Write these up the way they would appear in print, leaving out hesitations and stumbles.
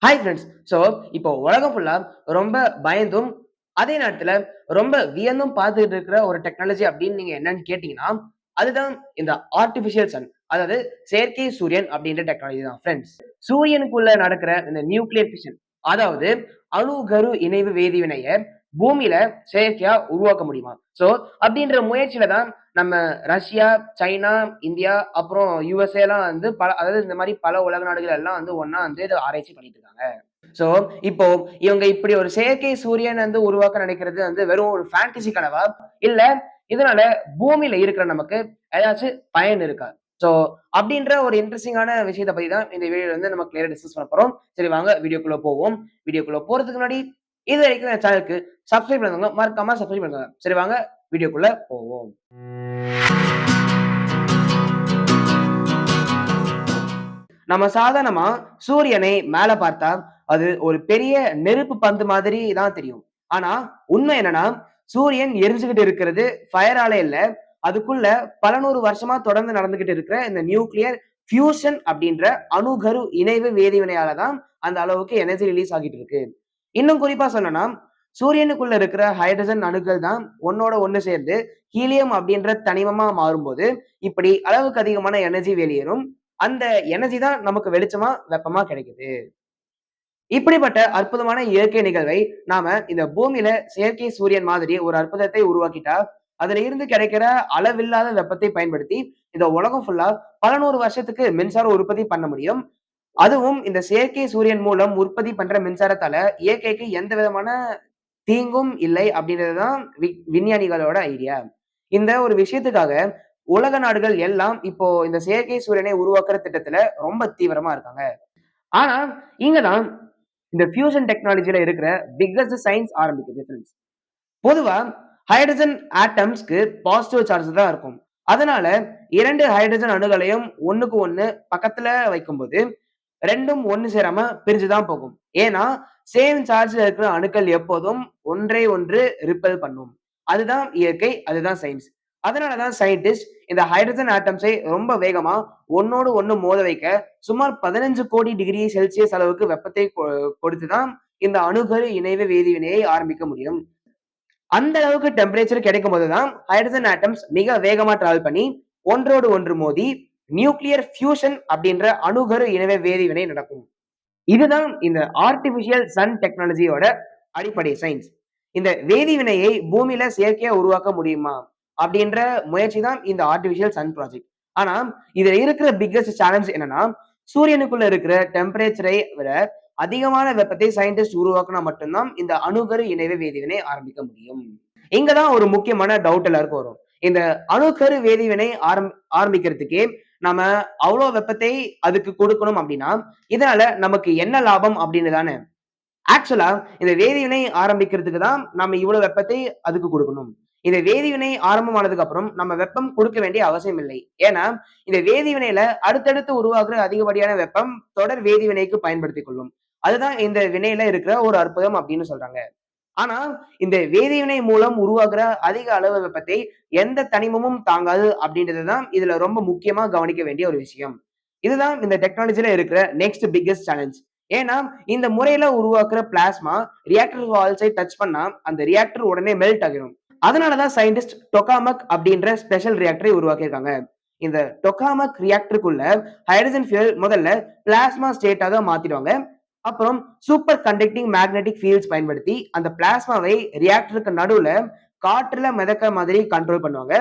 Hi friends. இப்போ உலகம் ஃபுல்லா ரொம்ப பயந்தும், அதே நேரத்துல ரொம்ப வியந்தும் பார்த்துட்டு இருக்கிற ஒரு டெக்னாலஜி அப்படின்னு நீங்க என்னன்னு கேட்டீங்கன்னா, அதுதான் இந்த ஆர்டிபிஷியல் சன். அதாவது செயற்கை சூரியன் அப்படின்ற டெக்னாலஜி தான் ஃப்ரெண்ட்ஸ். சூரியனுக்குள்ள நடக்கிற இந்த நியூக்ளியர் ஃபிஷன், அதாவது அணு கரு இணைவு வேதிவினைய பூமியில செயற்கையா உருவாக்க முடியுமா? சோ அப்படின்ற முயற்சியில தான் நம்ம ரஷ்யா, சைனா, இந்தியா அப்புறம் யுஎஸ்ஏலாம் வந்து அதாவது இந்த மாரி பல உலக நாடுகள் எல்லாம் வந்து ஒண்ணா வந்து இத ஆராய்ச்சி பண்ணிட்டு இருக்காங்க. சோ, இப்போ இவங்க இப்படி ஒரு செயற்கை சூரியன் வந்து உருவாக்க நினைக்கிறது வந்து வெறும் ஒரு ஃபேண்டசி கனவா? இல்ல இதனால பூமியில இருக்கிற நமக்கு ஏதாச்சும் பயன் இருக்கா? சோ, அப்படின்ற ஒரு இன்ட்ரஸ்டிங்கான விஷயத்த பத்தி தான் இந்த வீடியோல வந்து நம்ம கிளியரா டிஸ்கஸ் பண்ண போறோம். சரி வாங்க வீடியோக்குள்ள போவோம். வீடியோக்குள்ள போறதுக்கு முன்னாடி இதுவரைக்கும் என் சேனலுக்கு சப்ஸ்கிரைப் பண்ணாதவங்க மறக்காம சப்ஸ்கிரைப் பண்ணுங்க. சரி வாங்க வீடியோக்குள்ள போவோம். நம்ம சாதாரணமா சூரியனை மேல பார்த்தா, அது ஒரு பெரிய நெருப்பு பந்து மாதிரி தான் தெரியும். ஆனா, உண்மை என்னன்னா, சூரியன் எரிஞ்சுகிட்டு இருக்கிறது ஃபயரால இல்ல. அதுக்குள்ள பல 100 வருஷமா தொடர்ந்து நடந்துகிட்டு இருக்கிற இந்த நியூக்ளியர் ஃபியூஷன் அப்படின்ற அணுகரு இணைவு வேதிவினையால தான் அந்த அளவுக்கு எனர்ஜி ரிலீஸ் ஆகிட்டு இருக்கு. இன்னும் குறிப்பா சொல்லணும்னா, சூரியனுக்குள்ள இருக்கிற ஹைட்ரஜன் அணுக்கள் தான் ஒண்ணோட ஒண்ணு சேர்ந்து ஹீலியம் அப்படின்ற தனிமமா மாறும்போது, இப்படி அளவுக்கு அதிகமான எனர்ஜி வெளியேறும். அந்த எனர்ஜி தான் நமக்கு வெளிச்சமா, வெப்பமா கிடைக்குது. இப்படிப்பட்ட அற்புதமான இயற்கை நிகழ்வை நாம இந்த பூமியில செயற்கை சூரியன் மாதிரி ஒரு அற்புதத்தை உருவாக்கிட்டா, அதுல இருந்து கிடைக்கிற அளவில்லாத வெப்பத்தை பயன்படுத்தி, இந்த உலகம் ஃபுல்லா பல 100 வருஷத்துக்கு மின்சாரம் உற்பத்தி பண்ண முடியும். அதுவும் இந்த செயற்கை சூரியன் மூலம் உற்பத்தி பண்ற மின்சாரத்தால இயற்கைக்கு எந்த விதமான தீங்கும் இல்லை அப்படின்றது தான் விஞ்ஞானிகளோட ஐடியா. இந்த ஒரு விஷயத்துக்காக உலக நாடுகள் எல்லாம் இப்போ இந்த செயற்கை சூரியனை உருவாக்குற திட்டத்துல ரொம்ப தீவிரமா இருக்காங்க. ஆனா, இங்க தான் இந்த ஃபியூஷன் டெக்னாலஜில இருக்கிற பிக்கஸ்ட் சயின்ஸ் ஆரம்பிக்குது ஃபிரெண்ட்ஸ். பொதுவா ஹைட்ரஜன் ஆட்டம்ஸ்க்கு பாசிட்டிவ் சார்ஜ் தான் இருக்கும். அதனால 2 ஹைட்ரஜன் அணுக்களையும் ஒண்ணுக்கு ஒண்ணு பக்கத்துல வைக்கும்போது 2ம் ஒண்ணு சேராம பிரிஞ்சு தான் போகும். ஏன்னா, சேம் சார்ஜ்ல இருக்கிற அணுக்கள் எப்போதும் ஒன்றை ஒன்று ரிப்பெல் பண்ணும். அதுதான் இயற்கை, அதுதான் சயின்ஸ். அதனால தான் சயின்டிஸ்ட் இந்த ஹைட்ரஜன் ஆட்டம்ஸை ரொம்ப வேகமா ஒண்ணோடு ஒண்ணு மோத வைக்க சுமார் 15 கோடி டிகிரி செல்சியஸ் அளவுக்கு வெப்பத்தை கொடுத்து தான் இந்த அணுக்கரு இணைவு வேதிவினையை ஆரம்பிக்க முடியும். அந்த அளவுக்கு டெம்பரேச்சர் கிடைக்கும்போது தான் ஹைட்ரஜன் ஆட்டம்ஸ் மிக வேகமா டிராவல் பண்ணி ஒன்றோடு ஒன்று மோதி நியூக்ளியர் ஃபியூஷன் அப்படின்ற அணுகரு இணைவு வேதிவினை நடக்கும். இதுதான் இந்த ஆர்டிபிஷியல் சன் டெக்னாலஜியோட அடிப்படை சயின்ஸ். இந்த வேதிவினையை பூமியில செயற்கையா உருவாக்க முடியுமா? அப்படின்ற முயற்சி தான் இந்த ஆர்டிபிஷியல் சன் ப்ராஜெக்ட். ஆனா, இதுல இருக்கிற பிக்கஸ்ட் சேலஞ்ச் என்னன்னா, சூரியனுக்குள்ள இருக்கிற டெம்பரேச்சரை விட அதிகமான வெப்பத்தை சயின்டிஸ்ட் உருவாக்குனா மட்டும்தான் இந்த அணுகரு இணைவு வேதிவினை ஆரம்பிக்க முடியும். இங்க தான் ஒரு முக்கியமான டவுட் எல்லாருக்கும் வரும். இந்த அணுக்கரு வேதிவினை ஆரம்பிக்கிறதுக்கே நம்ம அவ்ளோ வெப்பத்தை அதுக்கு கொடுக்கணும் அப்படின்னா, இதனால நமக்கு என்ன லாபம் அப்படின்னு தானே. ஆக்சுவலா இந்த வேதிவினை ஆரம்பிக்கிறதுக்கு தான் நம்ம இவ்வளவு வெப்பத்தை அதுக்கு கொடுக்கணும். இந்த வேதிவினை ஆரம்பமானதுக்கு அப்புறம் நம்ம வெப்பம் கொடுக்க வேண்டிய அவசியம் இல்லை. ஏன்னா, இந்த வேதிவினையில அடுத்தடுத்து உருவாகுற அதிகப்படியான வெப்பம் தொடர் வேதிவினைக்கு பயன்படுத்திக் கொள்ளும். அதுதான் இந்த வினையில இருக்கிற ஒரு அற்புதம் அப்படின்னு சொல்றாங்க. ஆனா, இந்த வேதிவினை மூலம் உருவாகுற அதிக அளவு வெப்பத்தை எந்த தனிமமும் தாங்காது அப்படின்றது தான் இதுல ரொம்ப முக்கியமா கவனிக்க வேண்டிய ஒரு விஷயம். இதுதான் இந்த டெக்னாலஜில இருக்கிற நெக்ஸ்ட் பிக்கஸ்ட் சேலஞ்ச். ஏன்னா, இந்த முறையில உருவாக்குற பிளாஸ்மா ரியாக்டர் வால்ஸை டச் பண்ணா அந்த ரியாக்டர் உடனே மெல்ட் ஆகிரும். அதனால தான் சயின்டிஸ்ட் டொகாமக் அப்படின்ற ஸ்பெஷல் ரியாக்டரை உருவாக்கியிருக்காங்க. இந்த டொகாமக் ரியாக்டருக்குள்ள ஹைட்ரஜன் ஃபியூயல் முதல்ல பிளாஸ்மா ஸ்டேட்டாக மாத்திடுவாங்க. அப்புறம் சூப்பர் கண்டக்டிங் மேக்னெட்டிக் ஃபீல்ட்ஸ் பயன்படுத்தி அந்த பிளாஸ்மாவை ரியாக்டருக்கு நடுவுல காற்றுல மிதக்க மாதிரி கண்ட்ரோல் பண்ணுவாங்க.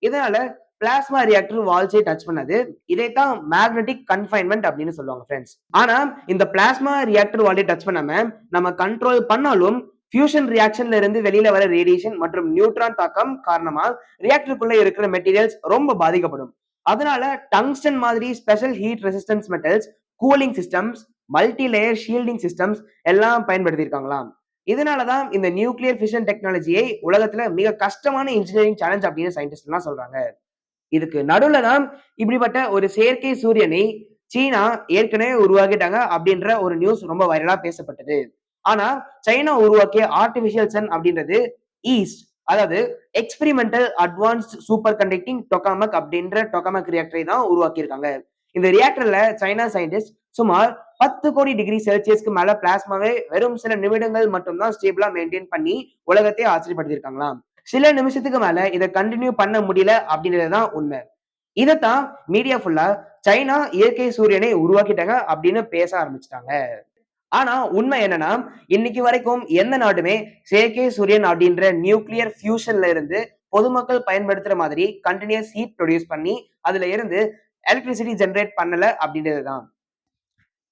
இதனால பிளாஸ்மா ரியாக்டர் வால்ஸை டச் பண்ணது. இதைத்தான் மேக்னெட்டிக் கன்ஃபைன்மென்ட் அப்படின்னு சொல்லுவாங்க ஃப்ரெண்ட்ஸ். ஆனா இந்த பிளாஸ்மா ரியாக்டர் வாலை டச் பண்ணாம நம்ம கண்ட்ரோல் பண்ணாலும் ஃபியூஷன் ரியாக்ஷன்ல இருந்து வெளியில வர ரேடியேஷன் மற்றும் நியூட்ரான் தாக்கம் காரணமா ரியாக்டருக்குள்ள இருக்கிற மெட்டீரியல்ஸ் ரொம்ப பாதிக்கப்படும். அதனால டங்ஸ்டன் மாதிரி special heat resistance metals, cooling systems, multi layer shielding systems எல்லாம் பயன்படுத்தியிருக்காங்களாம். இதனாலதான் இந்த நியூக்ளியர் ஃபிஷன் டெக்னாலஜியை உலகத்துல மிக கஷ்டமான இன்ஜினியரிங் சேலஞ்ச் அப்படின்னு சயின்டிஸ்ட் எல்லாம் சொல்றாங்க. இதுக்கு நடுவுல தான் இப்படிப்பட்ட ஒரு செயற்கை சூரியனை சீனா ஏற்கனவே உருவாக்கிட்டாங்க அப்படின்ற ஒரு நியூஸ் ரொம்ப வைரலா பேசப்பட்டது. ஆனா சைனா உருவாக்கிய ஆர்டிபிஷியல் சன் அப்படின்றது ஈஸ்ட், அதாவது எக்ஸ்பெரிமெண்டல் அட்வான்ஸ்ட் சூப்பர் கண்டக்டிங் டொகாமக் அப்படின்ற டொகாமக் ரியாக்டரை தான் உருவாக்கியிருக்காங்க. இந்த ரியாக்டர்ல சைனா சயின்டிஸ்ட் சுமார் 10 கோடி டிகிரி செல்சியஸ்க்கு மேல பிளாஸ்மாவை வெறும் சில நிமிடங்கள் மட்டும்தான் ஸ்டேபிளா மெயின்டைன் பண்ணி உலகத்தையே ஆச்சரியப்படுத்திருக்காங்களாம். சில நிமிஷத்துக்கு மேல இதை கண்டினியூ பண்ண முடியல அப்படின்றதுதான் உண்மை. இதத்தான் மீடியா ஃபுல்லா சைனா இயற்கை சூரியனை உருவாக்கிட்டாங்க அப்படின்னு பேச ஆரம்பிச்சிட்டாங்க. ஆனா உண்மை என்னன்னா, இன்னைக்கு வரைக்கும் எந்த நாடுமே செயற்கை சூரியன் அப்படின்ற நியூக்ளியர் ஃபியூஷன்ல இருந்து பொதுமக்கள் பயன்படுத்துற மாதிரி கண்டினியூஸ் ஹீட் ப்ரொடியூஸ் பண்ணி அதுல இருந்து எலக்ட்ரிசிட்டி ஜெனரேட் பண்ணல அப்படின்றதுதான்.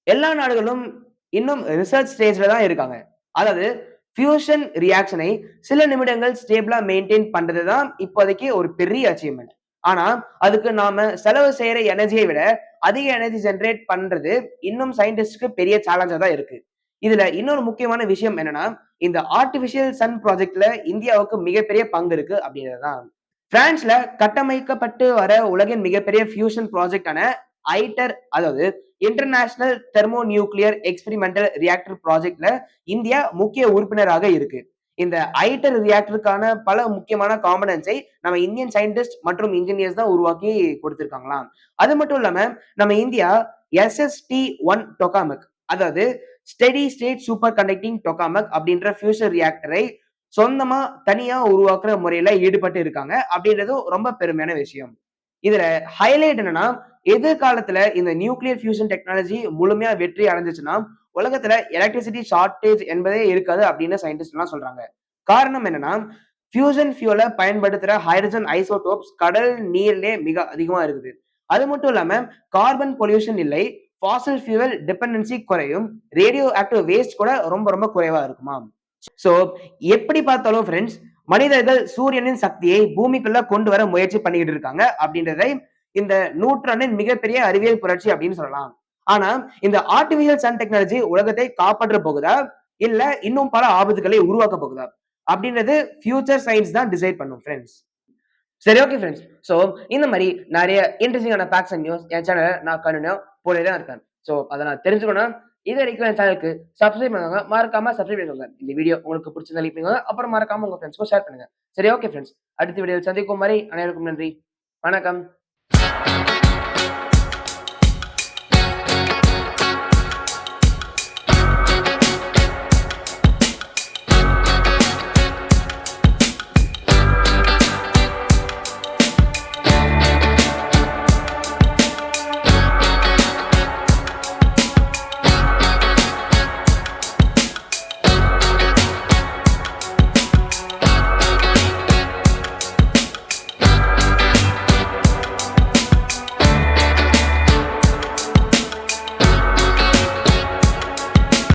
எல்லா நாடுகளும் இன்னும் ரிசர்ச் ஸ்டேஜ்ல தான் இருக்காங்க. அதாவது ஃபியூஷன் ரியாக்ஷனை சில நிமிடங்கள் ஸ்டேபிளா மெயின்டைன் பண்றதுதான் இப்போதைக்கு ஒரு பெரிய அச்சீவ்மெண்ட். ஆனா அதுக்கு நாம செலவு செய்யற எனர்ஜியை விட அதிக எனர்ஜி ஜெனரேட் பண்றது இன்னும் சயின்டிஸ்ட்க்கு பெரிய சேலஞ்சா தான் இருக்கு. இதுல இன்னொரு முக்கியமான விஷயம் என்னன்னா, இந்த ஆர்டிபிஷியல் சன் ப்ராஜெக்ட்ல இந்தியாவுக்கு மிகப்பெரிய பங்கு இருக்கு அப்படின்றதுதான். பிரான்ஸ்ல கட்டமைக்கப்பட்டு வர உலகின் மிகப்பெரிய ஃபியூஷன் ப்ராஜெக்டான ஐட்டர், அதாவது international thermonuclear experimental reactor ப்ராஜெக்ட்ல இந்தியா முக்கிய உறுப்பினராக இருக்கு. இந்த ஐட்டர் ரியாக்டருக்கான பல முக்கியமான காம்பனன்ட்ஸை நம்ம இந்தியன் சயின்டிஸ்ட் மற்றும் இன்ஜினியர்ஸ் தான் உருவாக்கி கொடுத்திருக்காங்களாம். அது மட்டும் இல்லாம நம்ம இந்தியா SST-1 டொகாமக், அதாவது ஸ்டெடி ஸ்டேட் சூப்பர் கண்டக்டிங் டொகாமக் அப்படின்ற ஃபியூஷன் ரியாக்டரை சொந்தமா தனியா உருவாக்குற முறையில ஈடுபட்டு இருக்காங்க அப்படின்றது ரொம்ப பெருமையான விஷயம். இதுல ஹைலைட் என்னன்னா, எதிர்காலத்துல இந்த நியூக்ளியர் ஃபியூஷன் டெக்னாலஜி முழுமையா வெற்றி அடைஞ்சிச்சுன்னா உலகத்துல எலக்ட்ரிசிட்டி ஷார்டேஜ் என்பதே இருக்காது அப்படின்னு சயின்டிஸ்ட் எல்லாம் சொல்றாங்க. காரணம் என்னன்னா, ஃபியூஷன் ஃபியூல பயன்படுத்துற ஹைட்ரஜன் ஐசோடோப்ஸ் கடல் நீர்லயே மிக அதிகமா இருக்குது. அது மட்டும் இல்லாம கார்பன் பொல்யூஷன் இல்லை, ஃபாசில் ஃபியூவல் டிபெண்டன்சி குறையும், ரேடியோ ஆக்டிவ் வேஸ்ட் கூட ரொம்ப ரொம்ப குறைவா இருக்குமாம். சோ எப்படி பார்த்தாலும் ஃப்ரெண்ட்ஸ், மனிதர்கள் சூரியனின் சக்தியை பூமிக்குள்ள கொண்டு வர முயற்சி பண்ணிக்கிட்டு இருக்காங்க அப்படின்றதை இந்த நூற்றாண்டின் மிகப்பெரிய அறிவியல் புரட்சி அப்படின்னு சொல்லலாம். ஆனா இந்த ஆர்டிபிஷியல் சன் டெக்னாலஜி உலகத்தை காப்பாற்ற போகுதா, இல்ல இன்னும் பல ஆபத்துகளை உருவாக்க போகுதா அப்படின்றது ஃபியூச்சர் சயின்ஸ் தான் டிசைட் பண்ணும் ஃப்ரெண்ட்ஸ். சரி, ஓகே ஃப்ரெண்ட்ஸ். சோ இந்த மாதிரி நிறைய இன்ட்ரெஸ்டிங்கான ஃபேக்ட்ஸ் அண்ட் நியூஸ் என் சேனல்ல நான் கண்டினியூ போட்டுட்டே தான் இருக்கேன். சோ அத நான் தெரிஞ்சுக்கணும். இது வரைக்கும் என் சேனலுக்கு சப்ஸ்கிரைப் பண்ணுங்க. மறக்காம சப்ஸ்கிரைப் பண்ணிக்கோங்க. இந்த வீடியோ உங்களுக்கு பிடிச்சிருந்தா லைக் பண்ணுங்க. அப்புறம் மறக்காம உங்க ஃப்ரெண்ட்ஸ்க்கும் ஷேர் பண்ணுங்க. சரி, ஓகே ஃப்ரெண்ட்ஸ். அடுத்த வீடியோவில் சந்திக்கும் வரை அனைவருக்கும் நன்றி. வணக்கம்.